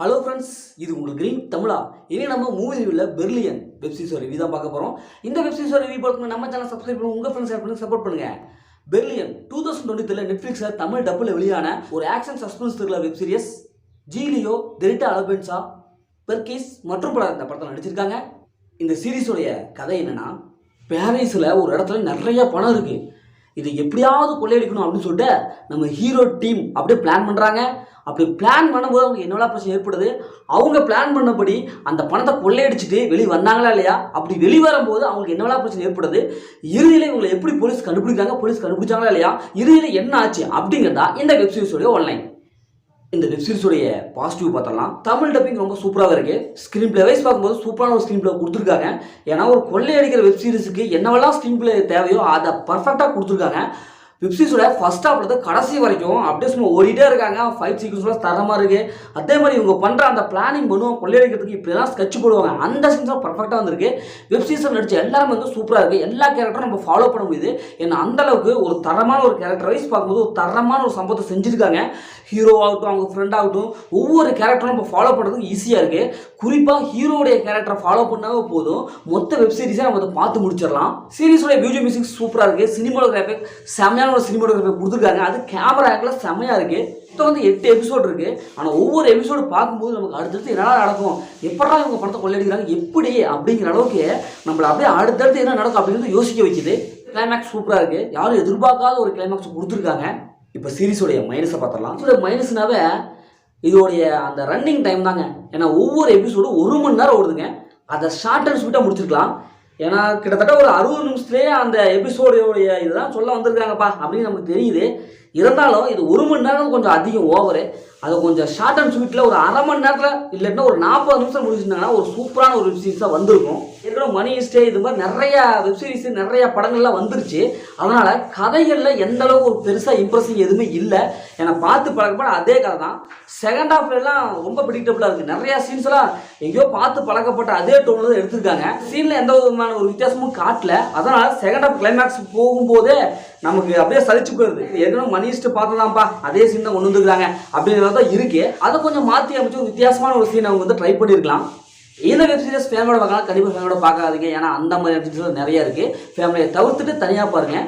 Hello friends, இது உங்கள் green தமிழா. இனி நம்ம மூவி ரிவ்யூவில் பெர்லியன் வெப் சீரிஸ் ரிவ்யூ தான் பார்க்க போகிறோம். இந்த வெப் சீரிஸ் ரிவ்யூ பார்த்து நம்ம சேனல் சப்ஸ்கிரைப் பண்ணி உங்கள் ஃப்ரெண்ட்ஸ் ஷேர் பண்ணி சப்போர்ட் பண்ணுங்கள். பெர்லியன் 2023 நெட்ஃப்ளிக்ஸில் தமிழ் டப்பில் வெளியான ஒரு action suspense thriller web series. Julio, டெரிட்டா அலபென்சா, பெர்கிஸ் மற்றும் பலர் இந்த படத்தில் நடிச்சிருக்காங்க. இந்த சீரீஸோடைய கதை என்னென்னா, பாரிஸில் ஒரு இடத்துல நிறைய பணம் இருக்குது. இதை எப்படியாவது கொள்ளையடிக்கணும் அப்படின்னு சொல்லிட்டு நம்ம ஹீரோ டீம் அப்படியே பிளான் பண்ணுறாங்க. அப்படி பிளான் பண்ணும்போது அவங்க என்னெல்லாம் பிரச்சனை ஏற்படுது, அவங்க பிளான் பண்ணபடி அந்த பணத்தை கொள்ளையடிச்சிட்டு வெளியே வந்தாங்களா இல்லையா, அப்படி வெளியே வரும்போது அவங்களுக்கு என்னெல்லாம் பிரச்சனை ஏற்படுது, இறுதியில் இவங்களை எப்படி போலீஸ் கண்டுபிடிக்கிறாங்க, போலீஸ் கண்டுபிடிச்சாங்களா இல்லையா, இறுதியில் என்ன ஆச்சு அப்படிங்கிறதா இந்த வெப் சீரிஸோடைய ஆன்லைன். இந்த வெப் சீரிஸோடைய பாசிட்டிவ் பார்த்தலாம். தமிழ் டப்பிங் ரொம்ப சூப்பராக இருக்குது. ஸ்க்ரீன் பிளே வைஸ் பார்க்கும்போது சூப்பரான ஒரு ஸ்க்ரீன் பிளே கொடுத்துருக்காங்க. ஏன்னா ஒரு கொள்ளையடிக்கிற வெப் சீரிஸுக்கு என்னவெல்லாம் ஸ்க்ரீன் பிளே தேவையோ அதை பர்ஃபெக்டாக கொடுத்துருக்காங்க. வெப் சீரிஸோட ஃபர்ஸ்ட் ஹாஃப்ல கடைசி வரைக்கும் அப்படியே சும்மா ஓடிட்டே இருக்காங்க. ஃபைட் சீக்வன்ஸ்லாம் தரமாக இருக்குது. அதே மாதிரி இவங்க பண்ணுற அந்த பிளானிங் பண்ணுவோம் கொள்ளையடிக்கிறதுக்கு இப்படிலாம் ஸ்கெட்ச் போடுவாங்க, அந்த சீன்ஸ்லாம் பர்ஃபெக்டாக வந்திருக்கு. வெப் சீரிஸில் நடிச்ச எல்லாருமே சூப்பராக இருக்குது. எல்லா கேரக்டரும் நம்ம ஃபாலோ பண்ண முடியுது. ஏன்னா அந்தளவுக்கு ஒரு தரமான ஒரு கேரக்டர் வைஸ் பார்க்கும்போது ஒரு தரமான ஒரு சம்பவத்தை செஞ்சுருக்காங்க. ஹீரோ ஆகட்டும், அவங்க ஃப்ரெண்ட் ஆகட்டும், ஒவ்வொரு கேரக்டரும் நம்ம ஃபாலோ பண்ணுறதுக்கு ஈஸியாக இருக்குது. குறிப்பாக ஹீரோடைய கேரக்டரை ஃபாலோ பண்ணாவே போதும், மொத்த வெப் சீரிஸை நம்ம அதை பார்த்து முடிச்சிடலாம். சீரிஸோட மியூசிக் மியூசிக் சூப்பராக இருக்குது. சினிமாட்டோகிராஃபிக் செம்மையான ஒரு சினிமாட்டோகிராஃபி கொடுத்துருக்காங்க. அது கேமரா ஆங்கிள் செம்மையாக இருக்குது. இப்போ 8 எபிசோடு இருக்குது. ஆனால் ஒவ்வொரு எபிசோடு பார்க்கும்போது நமக்கு அடுத்தடுத்து என்ன நடக்கும், எப்படா இவங்க பணத்தை கொள்ளையடிக்கிறாங்க எப்படி அப்படிங்கிற அளவுக்கு நம்மளை அப்படியே அடுத்தடுத்து என்ன நடக்கும் அப்படிங்கிறது யோசிக்க வைக்குது. கிளைமேக்ஸ் சூப்பராக இருக்குது. யாரும் எதிர்பார்க்காத ஒரு கிளைமேக்ஸ் கொடுத்துருக்காங்க. இப்போ சீரிஸோடைய மைனஸை பார்த்துடலாம். இதோட மைனஸ்னாவே இதோடைய அந்த ரன்னிங் டைம் தாங்க. ஏன்னா ஒவ்வொரு எபிசோடும் 1 மணி நேரம் ஓடுதுங்க. அதை ஷார்ட் அண்ட் ஸ்வீட்டாக முடிச்சிருக்கலாம். ஏன்னா கிட்டத்தட்ட ஒரு 60 நிமிஷத்துலேயே அந்த எபிசோடைய இதுதான் சொல்ல வந்திருக்காங்கப்பா அப்படின்னு நமக்கு தெரியுது. இருந்தாலும் இது 1 மணி நேரம் கொஞ்சம் அதிகம் ஓவரு. அதை கொஞ்சம் ஷார்ட் அண்ட் ஸ்வீட்டில் ஒரு அரை மணி நேரத்தில் இல்லைன்னா ஒரு 40 நிமிஷம் முடிச்சிருந்தாங்கன்னா ஒரு சூப்பரான ஒரு வெப் சீரிஸாக வந்திருக்கும். ஏற்கனவே மணி ஸ்டே இது மாதிரி நிறையா வெப் சீரிஸ் நிறையா படங்கள்லாம் வந்துருச்சு. அதனால் கதைகளில் எந்த அளவுக்கு ஒரு பெருசாக இம்ப்ரெஸிங் எதுவுமே இல்லை. ஏன்னா பார்த்து பழக்கப்பட அதே கதை தான். செகண்ட் ஹாஃப்லாம் ரொம்ப ப்ரெடிக்டபுளாக இருக்குது. நிறையா சீன்ஸ்லாம் எங்கேயோ பார்த்து பழக்கப்பட்ட அதே டோனில் தான் எடுத்திருக்காங்க. சீனில் எந்த விதமான ஒரு வித்தியாசமும் காட்டல. அதனால் செகண்ட் ஹாஃப் கிளைமேக்ஸ் போகும்போதே நமக்கு அப்படியே சலிச்சு போயிருது. ஏற்கனவே மணிஸ்ட்டு பார்த்துதான்ப்பா அதே சீன் தான் கொண்டு வந்துருக்காங்க அப்படிங்கிறது தான் இருக்குது. அதை கொஞ்சம் மாற்றி அமைச்சு ஒரு வித்தியாசமான ஒரு சீன் அவங்க ட்ரை பண்ணியிருக்கலாம். இந்த வெப் சீரிஸ் ஃபேமிலியோட பார்க்கலாம், கண்டிப்பாக ஃபேமிலியோட பார்க்காதீங்க. ஏன்னா அந்த மாதிரி வெப் சீரிஸ் நிறைய இருக்குது. ஃபேமிலியை தவிர்த்துட்டு தனியாக பாருங்கள்.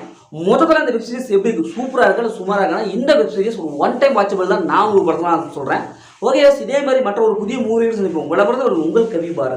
முதல்ல இந்த வெப் சீரிஸ் எப்படி இருக்குது, சூப்பராக இருக்கா இல்லை சுமாராக இருக்கா, இந்த வெப் சீரிஸ் ஒரு ஒன் டைம் வாட்சபிள் தான் நான் ஒரு படத்தில் சொல்கிறேன். ஓகே, இதே மாதிரி மற்ற ஒரு புதிய மூவிஸ் நினைப்போம். உங்களை பொறுத்த உங்கள் கவி பாரத்.